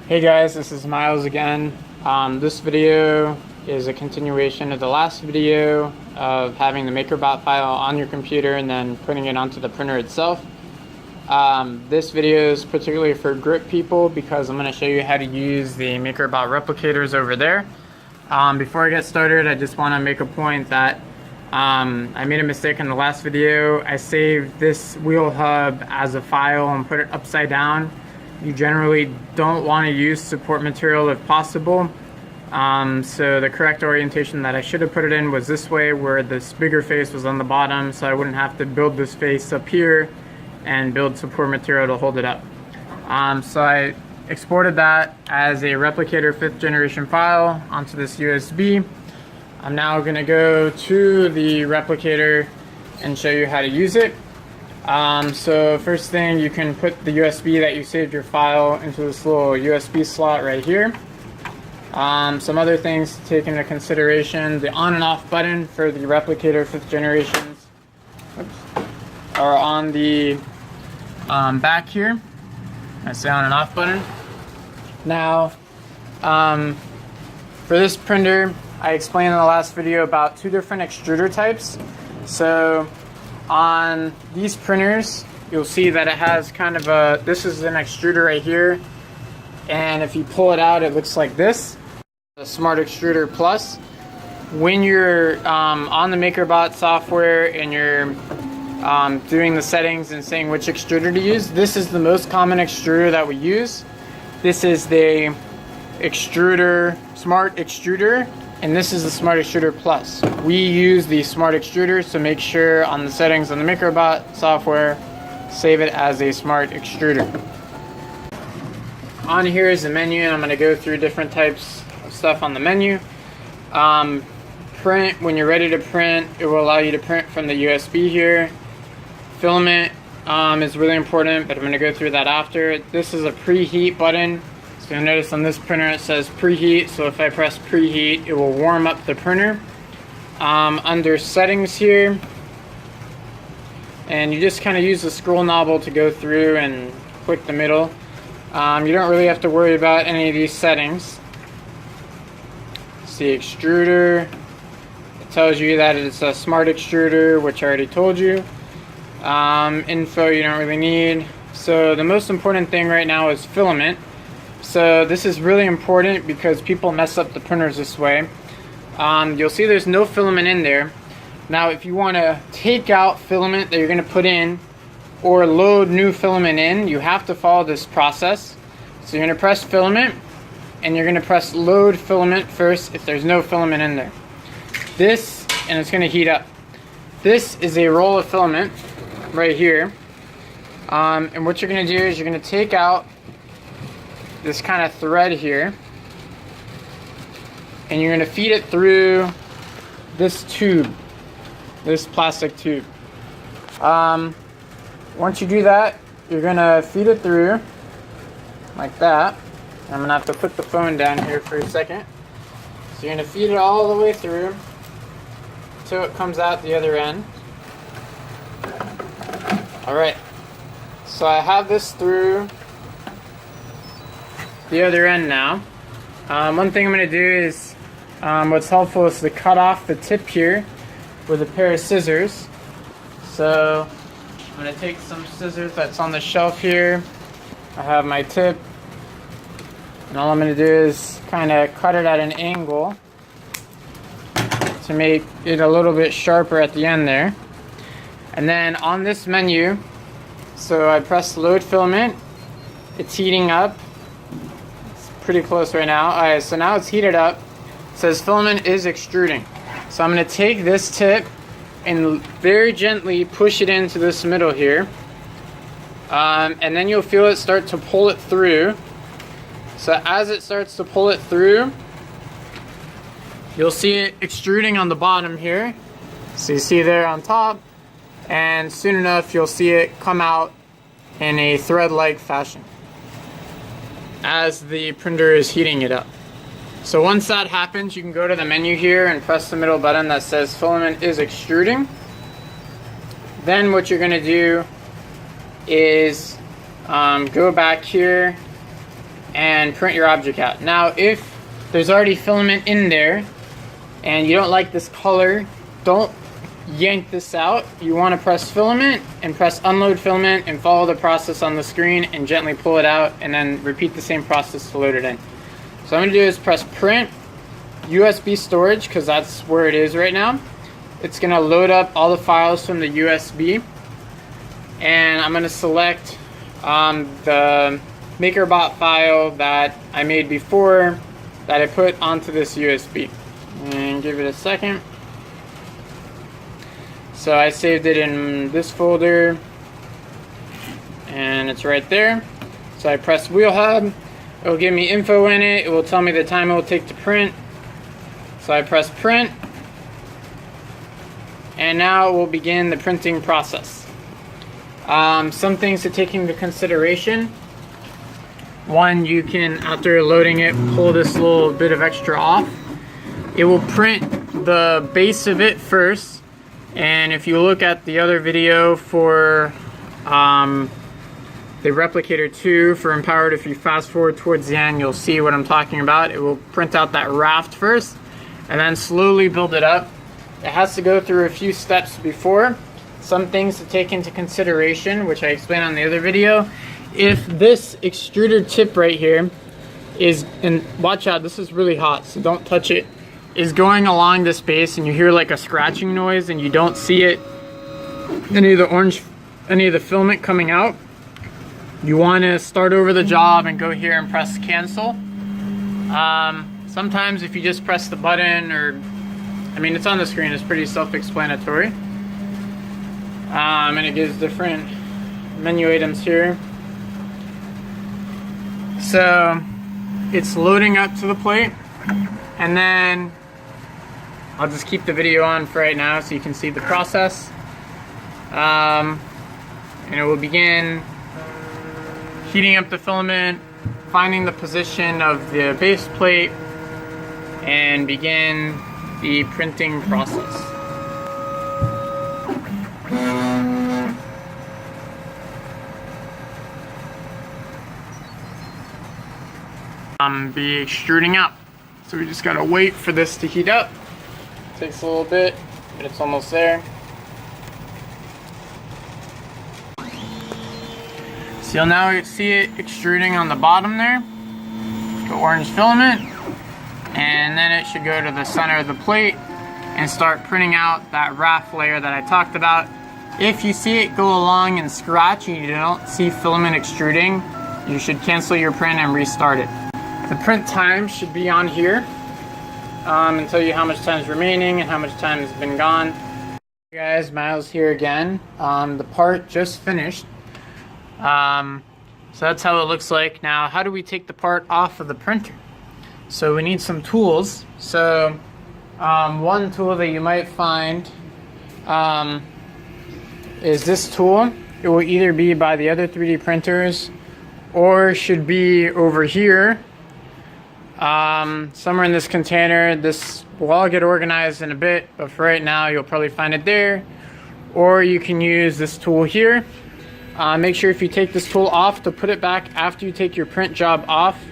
Hey guys, this is Miles again. This video is a continuation of the last video of having the MakerBot file on your computer and then putting it onto the printer itself. This video is particularly for grip people because I'm going to show you how to use the MakerBot replicators over there. Before I get started, I just want to make a point that I made a mistake in the last video. I saved this wheel hub as a file and put it upside down. You generally don't want to use support material if possible. So the correct orientation that I should have put it in was this way, where this bigger face was on the bottom, so I wouldn't have to build this face up here and build support material to hold it up. So I exported that as a Replicator 5th generation file onto this USB. I'm now going to go to the Replicator and show you how to use it. So first thing, you can put the USB that you saved your file into this little USB slot right here. Some other things to take into consideration: the on and off button for the Replicator 5th generations are on the back here. That's the on and off button. Now, for this printer, I explained in the last video about two different extruder types. So on these printers, you'll see that it has kind of a, this is an extruder right here, and if you pull it out, it looks like this, the Smart Extruder Plus. When you're on the MakerBot software and you're doing the settings and saying which extruder to use, this is the most common extruder that we use. This is the extruder, Smart Extruder, and this is the Smart Extruder Plus. We use the Smart Extruders to make sure on the settings on the MakerBot software, save it as a Smart Extruder. On here is the menu, and I'm going to go through different types of stuff on the menu. Print, when you're ready to print, it will allow you to print from the USB here. Filament is really important, but I'm going to go through that after. This is a preheat button. So you'll notice on this printer it says preheat, so if I press preheat, it will warm up the printer. Under settings here, and you just kind of use the scroll knob to go through and click the middle. You don't really have to worry about any of these settings. It's the extruder. It tells you that it's a Smart Extruder, which I already told you. Info you don't really need. So the most important thing right now is filament. So this is really important because people mess up the printers this way. You'll see there's no filament in there. Now if you want to take out filament that you're going to put in or load new filament in, you have to follow this process. So you're going to press filament and you're going to press load filament first if there's no filament in there. This, and it's going to heat up. This is a roll of filament right here. And what you're going to do is you're going to take out this kind of thread here, and you're going to feed it through this tube, this plastic tube. Once you do that, you're going to feed it through like that. I'm going to have to put the phone down here for a second. So you're going to feed it all the way through until it comes out the other end. Alright, so I have this through the other end now. One thing I'm going to do is, what's helpful is to cut off the tip here with a pair of scissors. So I'm going to take some scissors that's on the shelf here. I have my tip, and all I'm going to do is kind of cut it at an angle to make it a little bit sharper at the end there. And then on this menu, so I press load filament, it's heating up. Pretty close right now. Alright, so now it's heated up. It says filament is extruding. So I'm going to take this tip and very gently push it into this middle here. And then you'll feel it start to pull it through. So as it starts to pull it through, you'll see it extruding on the bottom here. So you see there on top. And soon enough, you'll see it come out in a thread-like fashion as the printer is heating it up. So once that happens, you can go to the menu here and press the middle button that says filament is extruding. Then what you're going to do is go back here and print your object out. Now if there's already filament in there and you don't like this color, don't yank this out. You want to press filament and press unload filament and follow the process on the screen and gently pull it out, and then repeat the same process to load it in. So I'm going to do is press print USB storage, because that's where it is right now. It's going to load up all the files from the USB, and I'm going to select the MakerBot file that I made before that I put onto this USB, and give it a second. So I saved it in this folder and it's right there. So I press wheel hub, it will give me info in it, it will tell me the time it will take to print. So I press print, and now it will begin the printing process. Some things to take into consideration. One, you can, after loading it, pull this little bit of extra off. It will print the base of it first, and if you look at the other video for the Replicator 2 for Empowered, if you fast forward towards the end, you'll see what I'm talking about. It will print out that raft first and then slowly build it up. It has to go through a few steps before. Some things to take into consideration, which I explained on the other video. If this extruder tip right here is, and watch out, this is really hot, so don't touch it, is going along this base and you hear like a scratching noise and you don't see it, any of the filament coming out, you want to start over the job and go here and press cancel. Sometimes if you just press the button, or I mean it's on the screen, it's pretty self-explanatory, and it gives different menu items here. So it's loading up to the plate, and then I'll just keep the video on for right now so you can see the process. And it will begin heating up the filament, finding the position of the base plate, and begin the printing process. Be extruding out. So we just gotta wait for this to heat up. Takes a little bit, but it's almost there. So you'll now see it extruding on the bottom there, the orange filament, and then it should go to the center of the plate and start printing out that raft layer that I talked about. If you see it go along and scratch and you don't see filament extruding, you should cancel your print and restart it. The print time should be on here and tell you how much time is remaining and how much time has been gone. Hey guys, Miles here again. The part just finished. So that's how it looks like. Now, how do we take the part off of the printer? So we need some tools. So one tool that you might find is this tool. It will either be by the other 3D printers or should be over here. Somewhere in this container. This will all get organized in a bit, but for right now you'll probably find it there, or you can use this tool here. Make sure if you take this tool off to put it back after you take your print job off,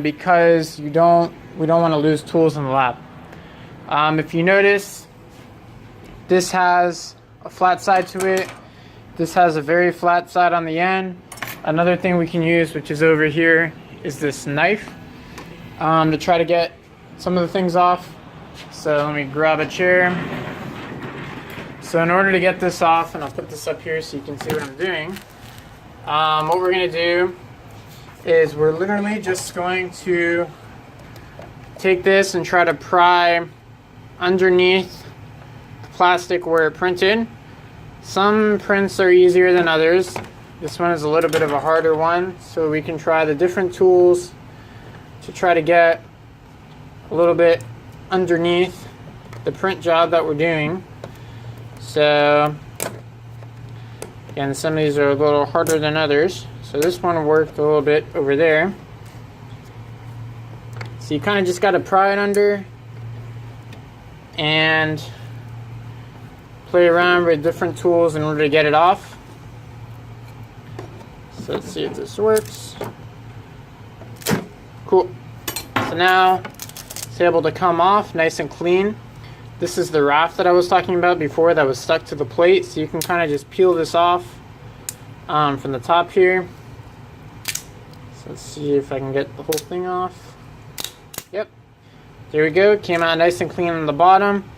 because we don't want to lose tools in the lab. If you notice, this has a flat side to it, this has a very flat side on the end. Another thing we can use, which is over here, is this knife to try to get some of the things off. So let me grab a chair. So in order to get this off, and I'll put this up here so you can see what I'm doing, what we're going to do is we're literally just going to take this and try to pry underneath the plastic where it printed. Some prints are easier than others. This one is a little bit of a harder one, so we can try the different tools to try to get a little bit underneath the print job that we're doing. So again, some of these are a little harder than others. So this one worked a little bit over there. So you kind of just got to pry it under and play around with different tools in order to get it off. So let's see if this works. Cool. So now it's able to come off nice and clean. This is the raft that I was talking about before that was stuck to the plate. So you can kind of just peel this off from the top here. So let's see if I can get the whole thing off. Yep. There we go. Came out nice and clean on the bottom.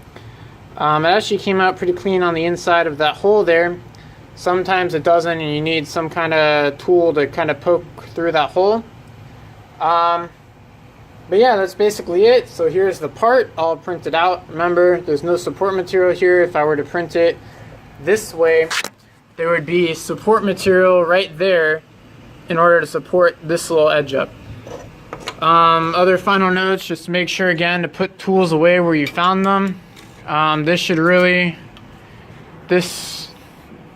It actually came out pretty clean on the inside of that hole there. Sometimes it doesn't and you need some kind of tool to kind of poke through that hole. But yeah, that's basically it. So here's the part all printed out. Remember, there's no support material here. If I were to print it this way, there would be support material right there in order to support this little edge up. Other final notes, just make sure again to put tools away where you found them. This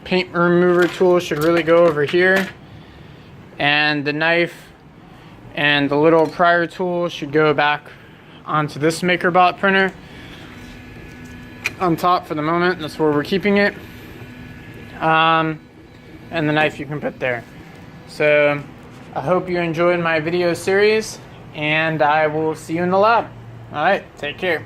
paint remover tool should really go over here. And the knife and the little prior tool should go back onto this MakerBot printer on top for the moment. That's where we're keeping it. And the knife you can put there. So I hope you enjoyed my video series, and I will see you in the lab. All right, take care.